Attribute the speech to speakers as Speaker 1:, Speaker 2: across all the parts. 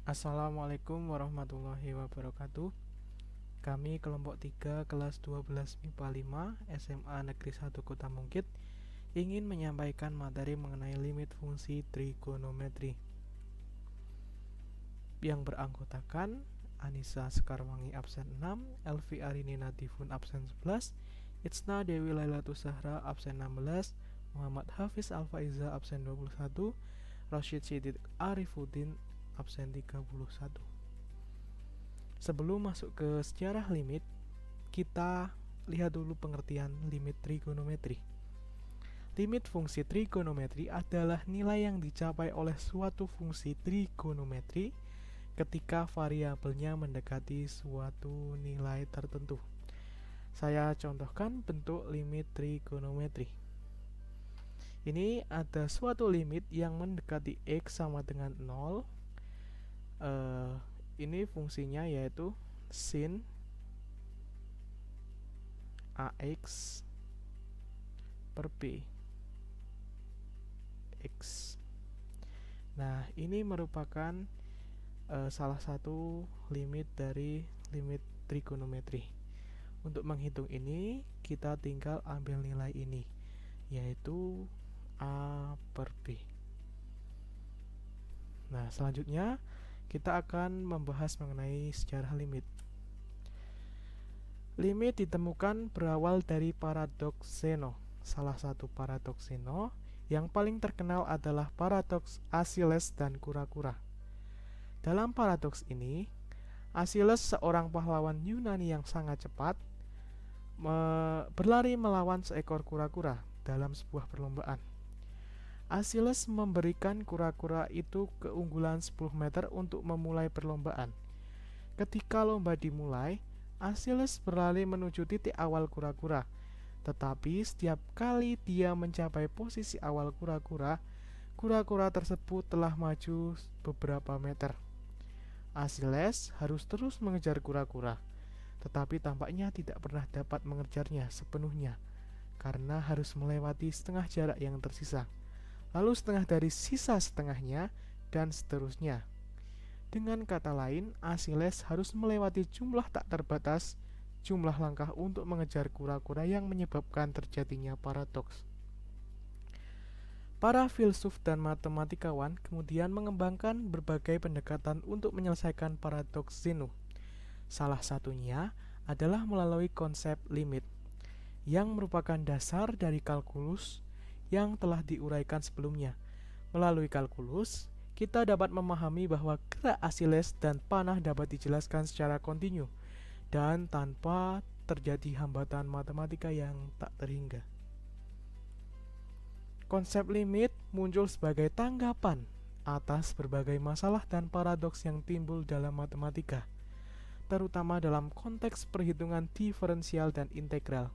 Speaker 1: Assalamualaikum warahmatullahi wabarakatuh. Kami kelompok 3 kelas 12 MIPA 5 SMA Negeri 1 Kota Mungkit ingin menyampaikan materi mengenai limit fungsi trigonometri yang beranggotakan Anissa Sekarwangi absen 6, Elvi Arini Natifun absen 11, Itsna Dewi Lailatul Zahra absen 16, Muhammad Hafiz Alfaiza absen 21, Rashid Siddiq Arifuddin absen 31. Sebelum masuk ke sejarah limit, kita lihat dulu pengertian limit trigonometri. Limit fungsi trigonometri adalah nilai yang dicapai oleh suatu fungsi trigonometri ketika variabelnya mendekati suatu nilai tertentu. Saya contohkan bentuk limit trigonometri. Ini ada suatu limit yang mendekati X sama dengan 0. Ini fungsinya yaitu sin AX per B X. Nah, ini merupakan salah satu limit dari limit trigonometri. Untuk menghitung ini, kita tinggal ambil nilai ini, yaitu A per B. Nah, selanjutnya kita akan membahas mengenai sejarah limit. Limit ditemukan berawal dari paradoks Zeno. Salah satu paradoks Zeno yang paling terkenal adalah paradoks Achilles dan kura-kura. Dalam paradoks ini, Achilles, seorang pahlawan Yunani yang sangat cepat, berlari melawan seekor kura-kura dalam sebuah perlombaan. Achilles memberikan kura-kura itu keunggulan 10 meter untuk memulai perlombaan. Ketika lomba dimulai, Achilles berlari menuju titik awal kura-kura. Tetapi setiap kali dia mencapai posisi awal kura-kura, kura-kura tersebut telah maju beberapa meter. Achilles harus terus mengejar kura-kura, tetapi tampaknya tidak pernah dapat mengejarnya sepenuhnya, karena harus melewati setengah jarak yang tersisa, lalu setengah dari sisa setengahnya, dan seterusnya. Dengan kata lain, Achilles harus melewati jumlah tak terbatas jumlah langkah untuk mengejar kura-kura yang menyebabkan terjadinya paradoks. Para filsuf dan matematikawan kemudian mengembangkan berbagai pendekatan untuk menyelesaikan paradoks Zeno. Salah satunya adalah melalui konsep limit, yang merupakan dasar dari kalkulus yang telah diuraikan sebelumnya. Melalui kalkulus, kita dapat memahami bahwa gerak Achilles dan panah dapat dijelaskan secara kontinu dan tanpa terjadi hambatan matematika yang tak terhingga. Konsep limit muncul sebagai tanggapan atas berbagai masalah dan paradoks yang timbul dalam matematika, terutama dalam konteks perhitungan diferensial dan integral.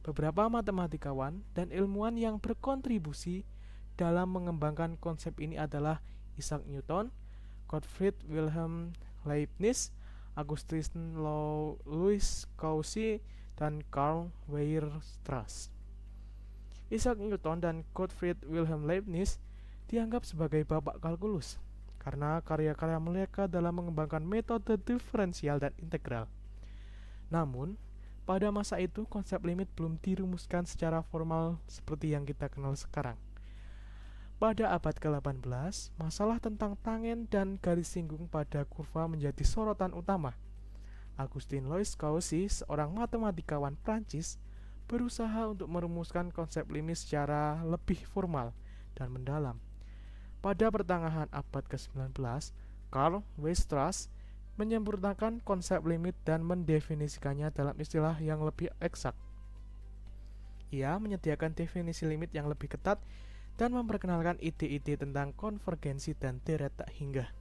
Speaker 1: Beberapa matematikawan dan ilmuwan yang berkontribusi dalam mengembangkan konsep ini adalah Isaac Newton, Gottfried Wilhelm Leibniz, Augustin Louis Cauchy, dan Karl Weierstrass. Isaac Newton dan Gottfried Wilhelm Leibniz dianggap sebagai bapak kalkulus karena karya-karya mereka dalam mengembangkan metode diferensial dan integral. Namun, pada masa itu konsep limit belum dirumuskan secara formal seperti yang kita kenal sekarang. Pada abad ke-18, masalah tentang tangen dan garis singgung pada kurva menjadi sorotan utama. Augustin Louis Cauchy, seorang matematikawan Prancis, berusaha untuk merumuskan konsep limit secara lebih formal dan mendalam. Pada pertengahan abad ke-19, Karl Weierstrass menyempurnakan konsep limit dan mendefinisikannya dalam istilah yang lebih eksak. Ia menyediakan definisi limit yang lebih ketat dan memperkenalkan ide-ide tentang konvergensi dan deret tak hingga.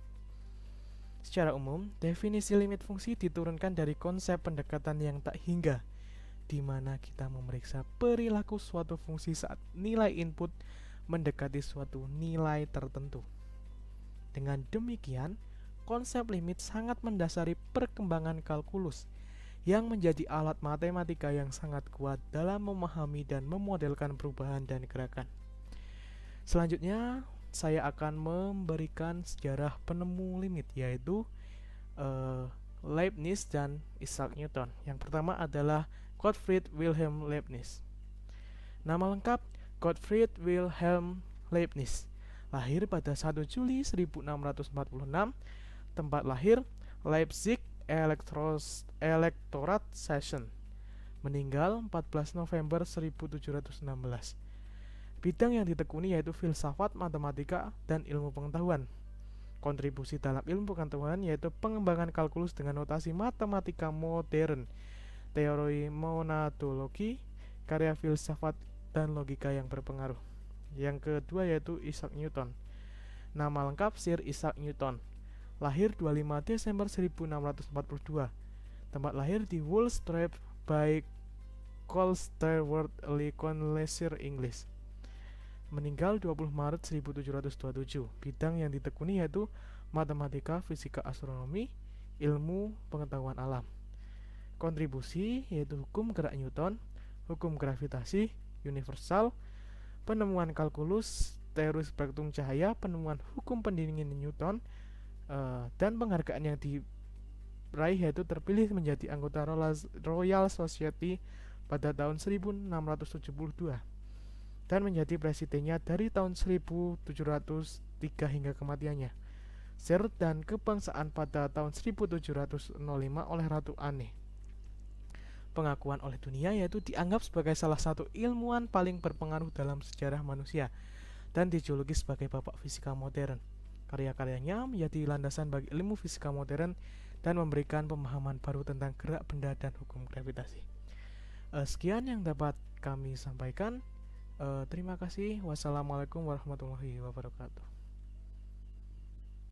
Speaker 1: Secara umum, definisi limit fungsi diturunkan dari konsep pendekatan yang tak hingga, di mana kita memeriksa perilaku suatu fungsi saat nilai input mendekati suatu nilai tertentu. Dengan demikian, konsep limit sangat mendasari perkembangan kalkulus, yang menjadi alat matematika yang sangat kuat dalam memahami dan memodelkan perubahan dan gerakan. Selanjutnya, saya akan memberikan sejarah penemu limit, yaitu Leibniz dan Isaac Newton. Yang pertama adalah Gottfried Wilhelm Leibniz. Nama lengkap Gottfried Wilhelm Leibniz. Lahir pada 1 Juli 1646. Tempat lahir Leipzig Electorat Session. Meninggal 14 November 1716. Bidang yang ditekuni yaitu filsafat, matematika, dan ilmu pengetahuan. Kontribusi dalam ilmu pengetahuan yaitu pengembangan kalkulus dengan notasi matematika modern, teori monadologi, karya filsafat, dan logika yang berpengaruh. Yang kedua yaitu Isaac Newton. Nama lengkap Sir Isaac Newton. Lahir 25 Desember 1642. Tempat lahir di Wool Street by Colsterworth, Lincolnshire, Inggris. Meninggal 20 Maret 1727. Bidang yang ditekuni yaitu matematika, fisika, astronomi, ilmu pengetahuan alam. Kontribusi yaitu hukum gerak Newton, hukum gravitasi universal, penemuan kalkulus, teori spektrum cahaya, penemuan hukum pendingin Newton, dan penghargaan yang diraih yaitu terpilih menjadi anggota Royal Society pada tahun 1672 dan menjadi presidennya dari tahun 1703 hingga kematiannya. Sir dan kebangsaan pada tahun 1705 oleh Ratu Anne. Pengakuan oleh dunia yaitu dianggap sebagai salah satu ilmuwan paling berpengaruh dalam sejarah manusia dan dijuluki sebagai bapak fisika modern. Karya-karyanya menjadi landasan bagi ilmu fisika modern dan memberikan pemahaman baru tentang gerak benda dan hukum gravitasi. Sekian yang dapat kami sampaikan. Terima kasih. Wassalamualaikum warahmatullahi wabarakatuh.